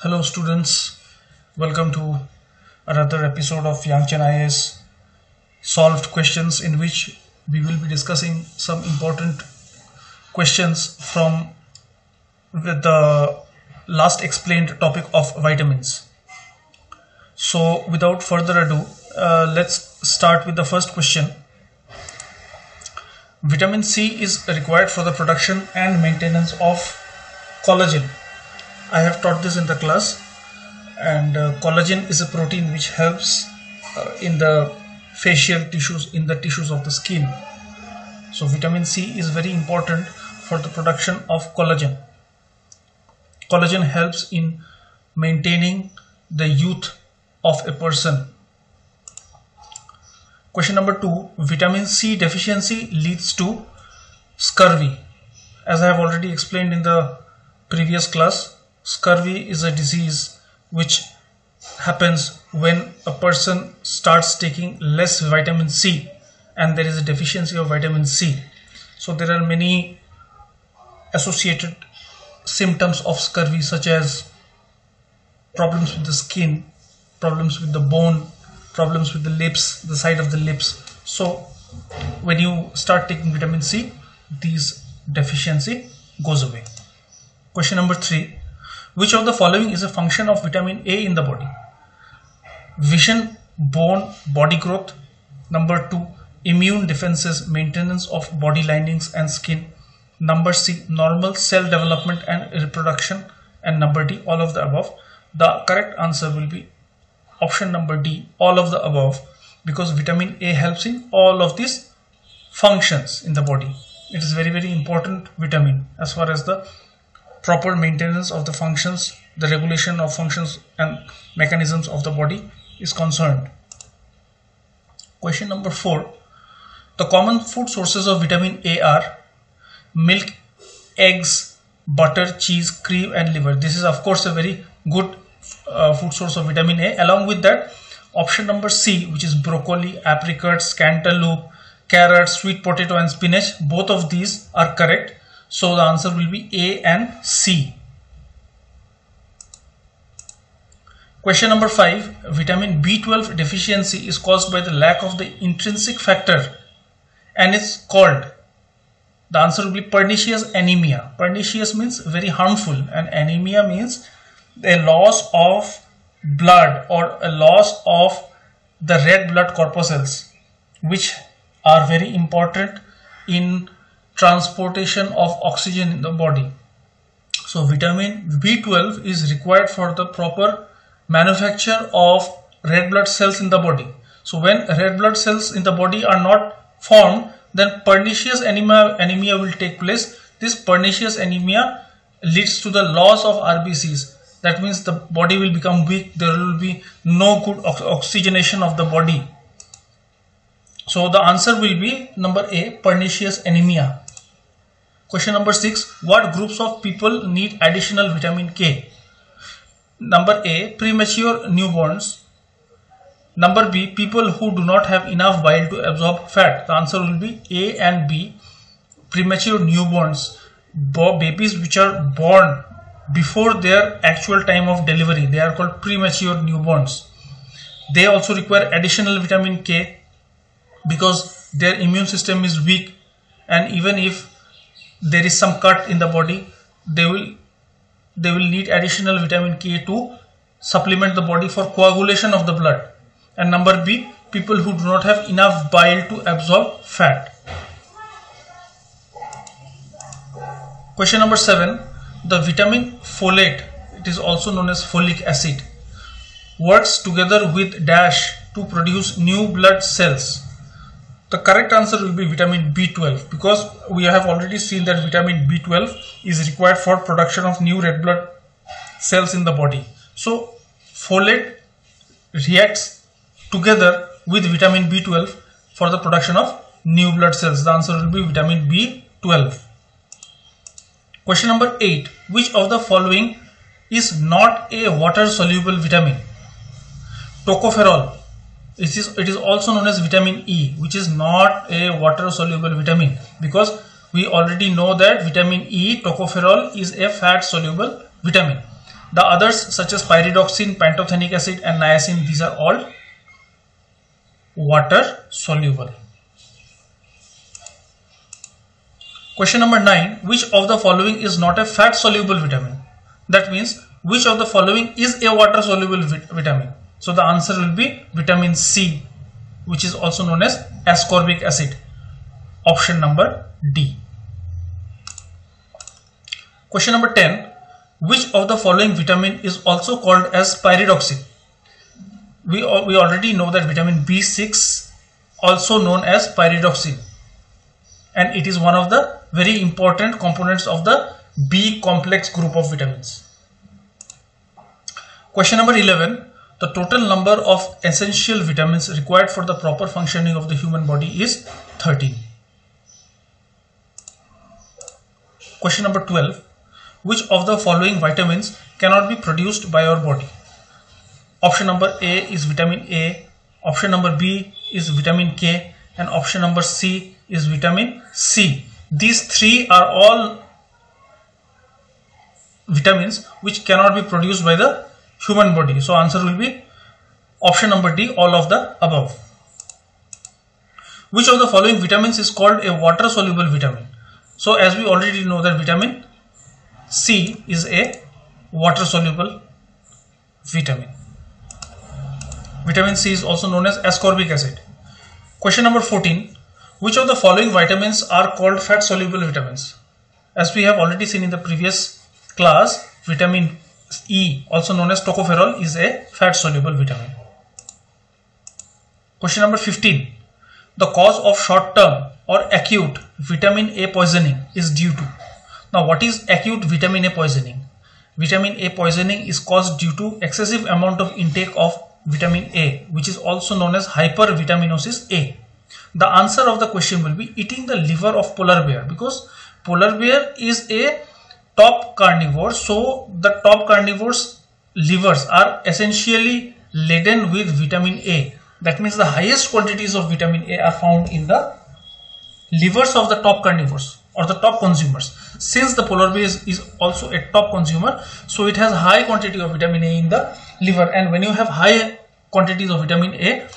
Hello students, welcome to another episode of Yangchen IAS solved questions, in which we will be discussing some important questions from the last explained topic of vitamins. So without further ado, let's start with the first question. Vitamin C is required for the production and maintenance of collagen. I have taught this in the class, and collagen is a protein which helps in the facial tissues, in the tissues of the skin. So vitamin C is very important for the production of collagen. Collagen helps in maintaining the youth of a person. Question number 2, vitamin C deficiency leads to scurvy. As I have already explained in the previous class, scurvy is a disease which happens when a person starts taking less vitamin C and there is a deficiency of vitamin C. So there are many associated symptoms of scurvy, such as problems with the skin, problems with the bone, problems with the lips, the side of the lips. So when you start taking vitamin C, these deficiency goes away. Question number 3, which of the following is a function of vitamin A in the body? Vision, bone, body growth. Number 2, immune defenses, maintenance of body linings and skin. Number C, normal cell development and reproduction. And number D, all of the above. The correct answer will be option number D, all of the above, because vitamin A helps in all of these functions in the body. It is very important vitamin as far as the proper maintenance of the functions, the regulation of functions and mechanisms of the body is concerned. Question number 4, the common food sources of vitamin A are milk, eggs, butter, cheese, cream and liver. This is of course a very good food source of vitamin A. Along with that, option number C, which is broccoli, apricots, cantaloupe, carrots, sweet potato and spinach, both of these are correct. So the answer will be A and C. Question number 5, vitamin B12 deficiency is caused by the lack of the intrinsic factor and is called, the answer will be pernicious anemia. Pernicious means very harmful and anemia means a loss of blood or a loss of the red blood corpuscles, which are very important in transportation of oxygen in the body. So vitamin B12 is required for the proper manufacture of red blood cells in the body. So when red blood cells in the body are not formed, then pernicious anemia will take place. This pernicious anemia leads to the loss of RBCs. That means the body will become weak. There will be no good oxygenation of the body. So the answer will be number A, pernicious anemia. Question number 6, what groups of people need additional vitamin K? Number A, premature newborns. Number B, people who do not have enough bile to absorb fat. The answer will be A and B, premature newborns, babies which are born before their actual time of delivery. They are called premature newborns. They also require additional vitamin K because their immune system is weak, and even if there is some cut in the body, they will need additional vitamin K to supplement the body for coagulation of the blood. And number B, people who do not have enough bile to absorb fat. Question number 7, the vitamin folate, it is also known as folic acid, works together with dash to produce new blood cells. The correct answer will be vitamin B12, because we have already seen that vitamin B12 is required for production of new red blood cells in the body. So folate reacts together with vitamin B12 for the production of new blood cells. The answer will be vitamin B12. Question number 8, which of the following is not a water soluble vitamin? Tocopherol. It is also known as vitamin E, which is not a water soluble vitamin, because we already know that vitamin E, tocopherol, is a fat soluble vitamin. The others such as pyridoxine, pantothenic acid and niacin, these are all water soluble. Question number 9. Which of the following is not a fat soluble vitamin? That means which of the following is a water soluble vitamin? So the answer will be vitamin C, which is also known as ascorbic acid. Option number D. Question number 10. Which of the following vitamin is also called as pyridoxine? We already know that vitamin B6 also known as pyridoxine, and it is one of the very important components of the B complex group of vitamins. Question number 11. The total number of essential vitamins required for the proper functioning of the human body is 13. Question number 12. Which of the following vitamins cannot be produced by our body? Option number A is vitamin A, option number B is vitamin K, and option number C is vitamin C. These three are all vitamins which cannot be produced by the human body. So answer will be option number D, all of the above. Which of the following vitamins is called a water soluble vitamin? So as we already know that vitamin C is a water soluble vitamin. Vitamin C is also known as ascorbic acid. Question number 14. Which of the following vitamins are called fat soluble vitamins? As we have already seen in the previous class, vitamin E, also known as tocopherol, is a fat soluble vitamin. Question number 15. The cause of short term or acute vitamin A poisoning is due to. Now what is acute vitamin A poisoning? Vitamin A poisoning is caused due to excessive amount of intake of vitamin A, which is also known as hypervitaminosis A. The answer of the question will be eating the liver of polar bear, because polar bear is a top carnivore, so the top carnivores' livers are essentially laden with vitamin A. That means the highest quantities of vitamin A are found in the livers of the top carnivores or the top consumers. Since the polar bear is also a top consumer, so it has high quantity of vitamin A in the liver, and when you have high quantities of vitamin A,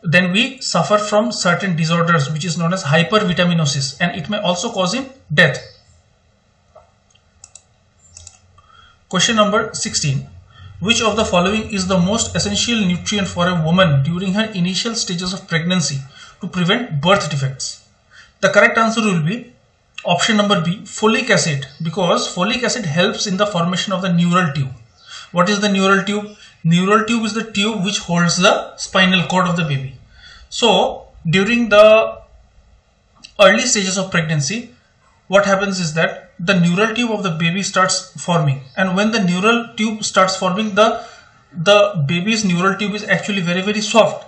then we suffer from certain disorders which is known as hypervitaminosis, and it may also cause him death. Question number 16. Which of the following is the most essential nutrient for a woman during her initial stages of pregnancy to prevent birth defects? The correct answer will be option number B, folic acid, because folic acid helps in the formation of the neural tube. What is the neural tube? Neural tube is the tube which holds the spinal cord of the baby. So during the early stages of pregnancy, what happens is that the neural tube of the baby starts forming, and when the neural tube starts forming, the baby's neural tube is actually very, very soft,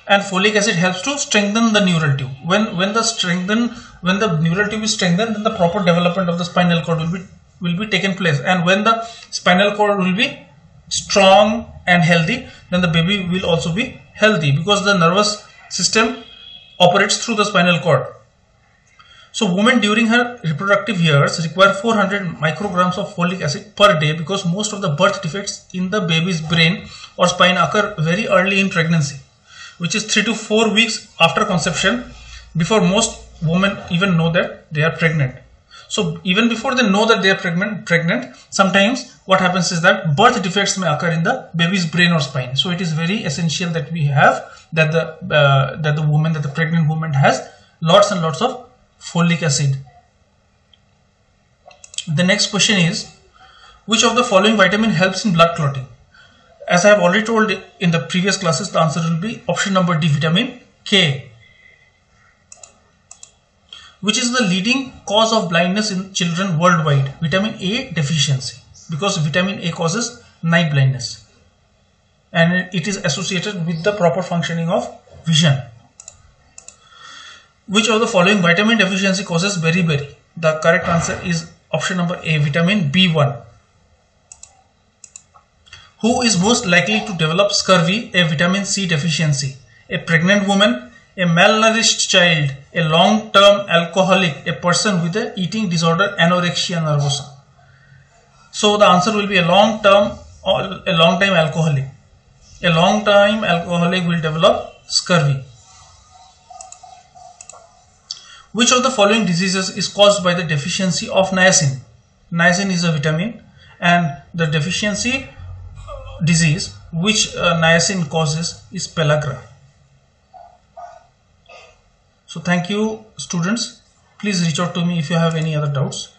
and folic acid helps to strengthen the neural tube. When the neural tube is strengthened, then the proper development of the spinal cord will be taken place, and when the spinal cord will be strong and healthy, then the baby will also be healthy, because the nervous system operates through the spinal cord. So women during her reproductive years require 400 micrograms of folic acid per day, because most of the birth defects in the baby's brain or spine occur very early in pregnancy, which is 3 to 4 weeks after conception, before most women even know that they are pregnant. So even before they know that they are pregnant, sometimes what happens is that birth defects may occur in the baby's brain or spine. So it is very essential that we have that the pregnant woman has lots and lots of folic acid. The next question is, which of the following vitamin helps in blood clotting? As I have already told in the previous classes, the answer will be option number D, vitamin K. Which is the leading cause of blindness in children worldwide? Vitamin A deficiency, because vitamin A causes night blindness and it is associated with the proper functioning of vision. Which of the following vitamin deficiency causes beriberi? The correct answer is option number A, vitamin B1. Who is most likely to develop scurvy, a vitamin C deficiency? A pregnant woman, a malnourished child, a long-term alcoholic, a person with an eating disorder, anorexia nervosa. So the answer will be a long time alcoholic. A long time alcoholic will develop scurvy. Which of the following diseases is caused by the deficiency of niacin? Niacin is a vitamin, and the deficiency disease which niacin causes is pellagra. So thank you students. Please reach out to me if you have any other doubts.